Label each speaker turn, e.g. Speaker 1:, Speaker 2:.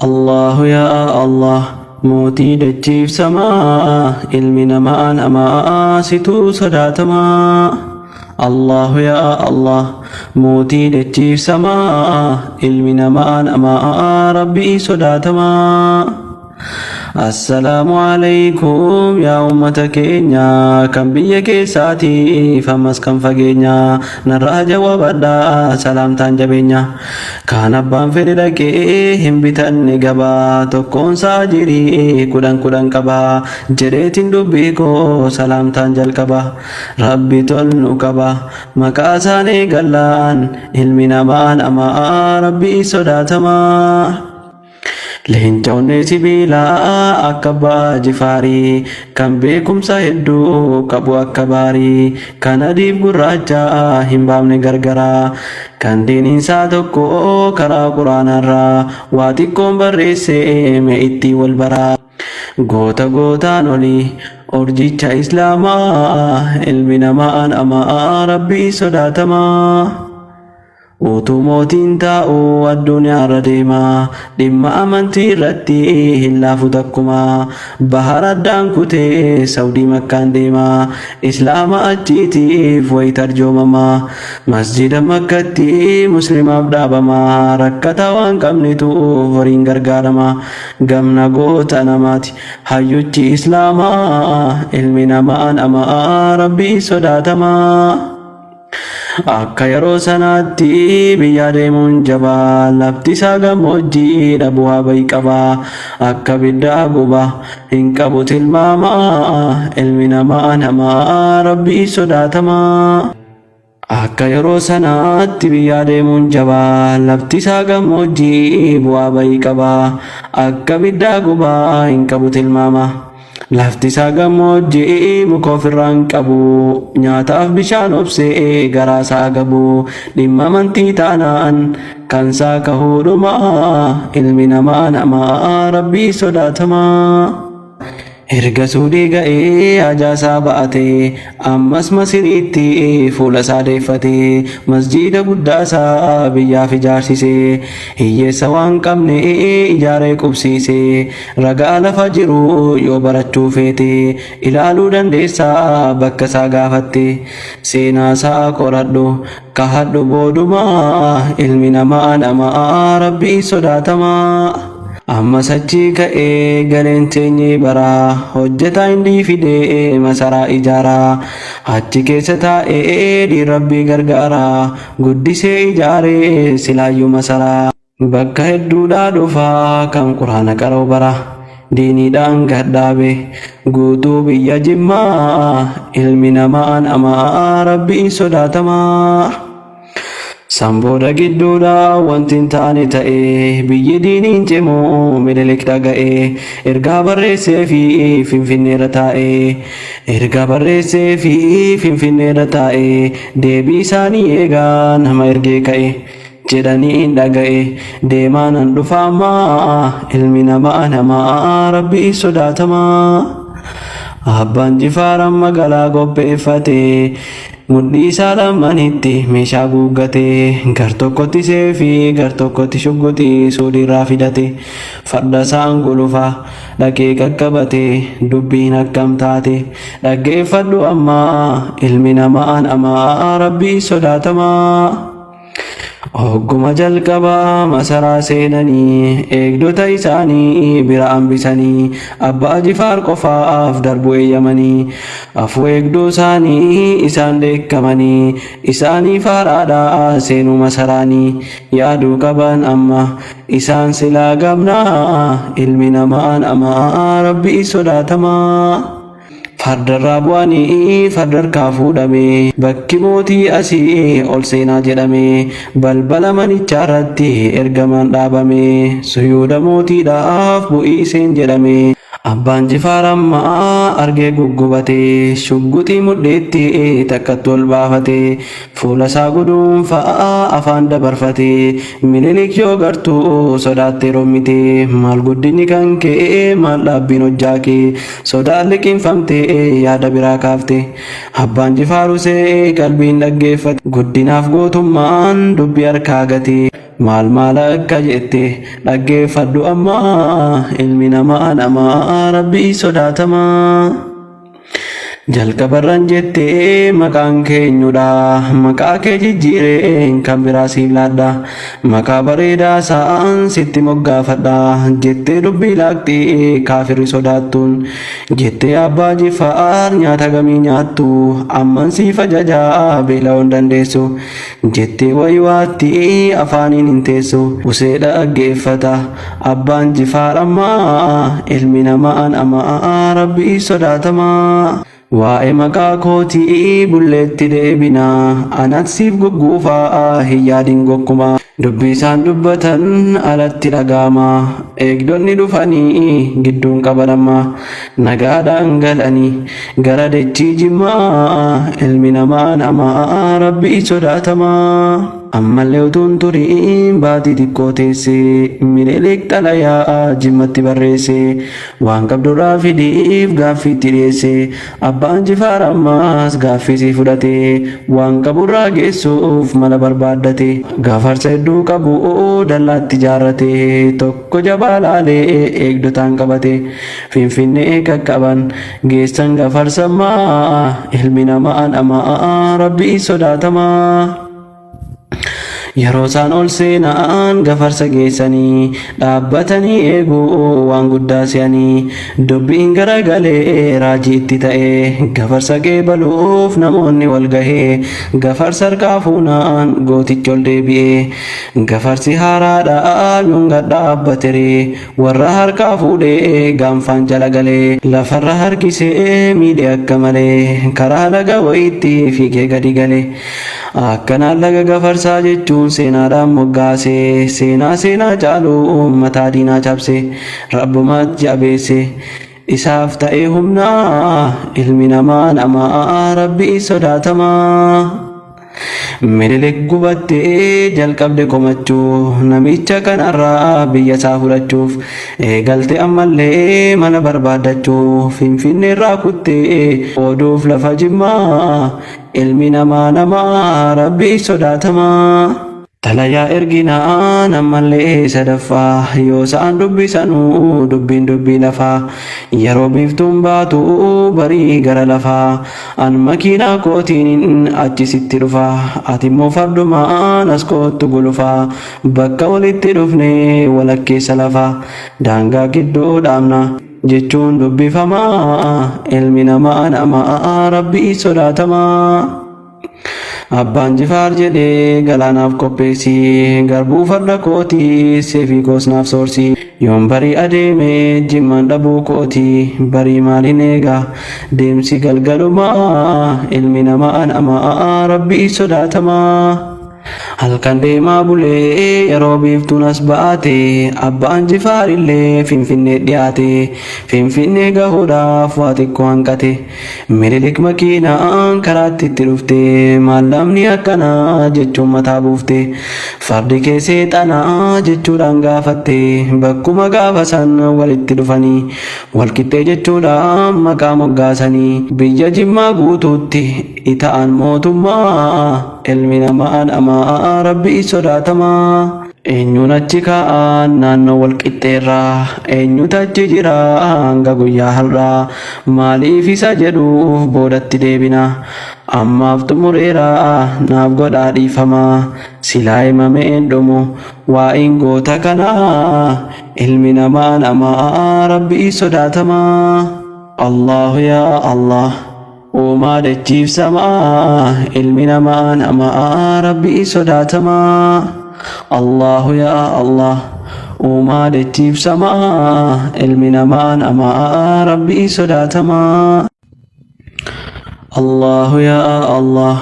Speaker 1: الله يا الله موتي دجيف سما علمي نما نما ستو صداتما الله يا الله موتي دجيف سما علمي نما نما ربي صداتما السلام عليكم يا أمة كينيا كم بيك ساتي فمس كم فجينيا نرى جواب الدا سلام تنجبينيا كان أبان فريدك هم بتني جبا تكون ساجري كودان كبا جريتين دبيكو سلام تنجل كبا ربي تلنو كبا مكاساني غلان علمنا مان أما ربي صداتما Leencoonni sibiilaa akka abbaa jifaarii kan beekumsa hedduu qabu akka baarii kan adiif gurraacha hin baafne gargaraa kan diiniinsaa tokko karaa quraanarraa waa xiqqoon barreessee mee itti wal baraa goota gootaan olii orjicha islaamaa ilmi namaan amaa rabbii sodaatamaa. Utuu mootiin taa'u addunyaa irra deema dhimma amantii irratti hin laafu takkuma bahara addaan kutee Saawudii Makkaan deema islaama achiitiif wayi tarjoomama masjida Makkatti muslimaaf dhaabama rakkata waan qabnetu horiin gargaarama gamna goota namaati hayyuchi islaamaa ilmi namaan amaa rabbii sodaatama. Akka yeroo sanaatti biyya deemuun jabaa lafti isaa gammoojjii bu'aa bayii qaba akka biddaa guba hin qabu tilmaama ilmi namaa namaa rabbii sodaatama. Akka yeroo sanaatti biyya deemuun jabaa lafti isaa gammoojjii bu'aa bayii qaba akka biddaa guba hin qabu tilmaama. Lafti isaa gammoojjii muka ofirraan qabu nyaataaf bishaan obsee garaa isaa gabu dhimma amantii taanaan kan isaa kahuudhuma ilmi namaa namaa rabbii sodaatama. Erga suudii ga'ee hajaasaa ba'atee ammas masiriitti fuula isaa deeffatee masjiida guddaasaa biyyaaf ijaarsisee hiyyeessa waan qabne ijaaree qubsiisee ragaa lafa jiru yoo barachuu feete ilaaluu dandeessaa bakka isaa gaafatte seenaa isaa qoradhu kahadhu boodumaa ilmi namaa namaa rabbii sodaatamaa. Amma sachii ka'ee galeen teenyee baraa hojjetaa hindi fidee masaraa ijaaraa achi keessa taa'ee rabbii gargaaraa guddisee ijaaree silaayyuu masaraa bakka hedduudhaa dhufaa kan quraana qara'u bara diiniidhaan gadhaabe guutuu biyya Jimmaa ilmi namaan amaa rabbii sodaatamaa. Sambooda gidduudha wanti hin taane ta'ee biyyi diiniin cimoo Minilik dhaga'ee ergaa barreessee fi Finfinneerra taa'ee ergaa barreessee fi Finfinneerra taa'ee deebii isaanii eegaa nama ergee ka'e jedhanii hin dhaga'e deemaan an dhufaamaa ilmi namaa namaa rabbii sodaatamaa. Abbaan Jifaar magaalaa qopheeffatee mudhii isaa lamanitti meeshaa guuggatee gar tokkotti seefii gar tokkotti shugguxii suudiirraa fidate farda isaan gulufa dhaqee qaqqabatee dubbiin akkam taate dhaggeeffadhu ammaa ilmi namaan amaa rabbii sodaatamaa. Ogguma jalqabaa masaraa seenanii eegdota isaanii bira hambisanii abbaa Jifaar qofaaf darbu eeyyamanii afuu eegduu isaanii isaan deekkamanii isaanii faaraadhaa seenuu masaraanii yaaduu qaban amma isaan silaa gabnaa ilmi namaan amaa rabbii sodaatamaa. Fardarraa bu'anii fardarkaa fuudhame bakki mootii asii ol seenaa jedhame balbala manichaa irratti ergamaan dhaabame suyuuda mootiidhaaf bu'ii seen jedhame. Abbaan Jifaar ammaa argee guggubate shugguxii mudhiitti takkatti ol baafate fuula isaa guduunfaa afaan dabarfate Minilik yoo gartuu sodaattee rommite maal guddinni kan kee maal dhaabbiin hojjaa kee sodaan liqinfamte yaada biraa kaafte. Abbaan Jifaar usee qalbiin dhaggeeffate guddinaaf gootummaan dubbii harkaa gate maal akka jette dhaggeeffadhu amma ilmi namaa namaa rabbii sodaatamaa. Jalqabarran jettee maqaan keenyudha maqaa kee jijjiireen kan biraa siif laadha maqaa bareedaa sa'aan sitti moggaafadha jettee dubbii laaqxee kaafirri sodaattuun jettee abbaa jifaar nyaata gamii nyaattu amman siif ajajaa beela'uun dandeessu jettee waywaatti afaaniin hin teessu usee dhaggeeffata abbaan jifaar ammaa ilmi namaan amaa rabbii sodaatamaa. Waa'ee maqaa kootii bulleetti deebina anatti siif gugguufaa hin yaadin gokkuma dubbii isaan dubbatan alatti dhaga'ama eegdonni dhufanii gidduun qabanama nagaadhaan galanii gara dachii jimmaa ilmi namaa namaa rabbii sodaatamaa. Ammallee utuun turiin baatii xiqqoo teesse Minilik xalayaa jimmatti barreesse waan qabdurraa fidiif gaaffiitti dhiyeesse abbaan jifaar ammaas gaaffisii fudhate waan qaburraa geessuuf mala barbaaddate gaafarsa hedduu qabu dallaatti ijaarrate tokko jabaa laalee eegdotaan qabate finfinnee qaqqaban geessan gaafarsammaa ilmi namaa namaa rabbii sodaatamaa. Yeroo isaan ol seenaan gafarsa geessanii dhaabbatanii eeguu waan guddaa se'anii dubbiin garagalee raajii itti ta'e gafarsa qeebaluuf namoonni wal gahee gafarsa harkaa fuunaan gootichi ol deebi'ee gafarsi haaraadhaa yunga dhaabbatere warra harkaa fuudhee gaanfaan jala galee lafarra harkisee miidhe akka malee karaa laga wayiitti fiigee gadi galee akkanaan laga gafarsaa jechuun seenaadhaan moggaase seenaa caalu mataa diinaa cabse rabbumaatti jabeesse isaaf ta'ee humnaa ilmi namaa namaa rabbii sodaatamaa. Minilik gubattee jalqabde komachuu namicha kanarraa biyya isaa fudhachuuf eegalte ammallee mana barbaaddachuu finfinneerraa kuttee oduuf lafa jimmaa ilmi namaa namaa rabbii sodaatamaa. Talayaa erginaan ammallee sadaffaa yoo isaan dubbisanuu dubbiin dubbii lafaa yeroo biiftuun baatu barii gara lafaa an makiinaa kootiin achisitti dhufa ati immoo fardumaan as kootu gulufaa bakka walitti dhufne walakkeessa lafaa daangaa gidduu dhaabna jechuun dubbifamaa ilmi namaa namaa rabbii sodaatamaa. Abbaan jifaar jedhee galaanaaf qopheessi garbuu farda kootii seefii koosnaaf soorsi yoon barii adeeme jimmaan dhabuu kootii barii maaliin eegaa deemsi galgalumaa ilmi namaa namaa rabbii sodaatamaa. Halkan deemaa bulee yeroo biiftuun as baate abbaan jifaarillee finfinnee dhiyaate finfinnee gahuudhaaf waa xiqqoo hanqate Minilik makiinaan karaatti itti dhufte maallamni akkanaa jechuun mataa buufte fardi kee seexanaa jechuudhaan gaafatte bakkuma gaafa san walitti dhufanii walqixxee jechuudhaan maqaa moggaasanii biyya jimmaa guutuutti ita'an mootummaa ilmi namaa namaa rabbii sodaatamaa. Eenyuun achi ka'an naannoo walqixxeerraa eenyutu achi jira hanga guyyaa har'aa maaliif isa jedhuuf boodatti deebina ammaaf xumureera naaf godhaa dhiifamaa silaa himameen dhumu waa'in goota kanaa ilmi namaa namaa rabbii sodaatamaa. Allahu yaa Allah uumaa dachiif samaa ilmi namaa namaa rabbii sodaatamaa. Allahu yaa Allah uumaa dachiif samaa ilmi namaa namaa rabbii sodaatamaa. Allahu yaa Allah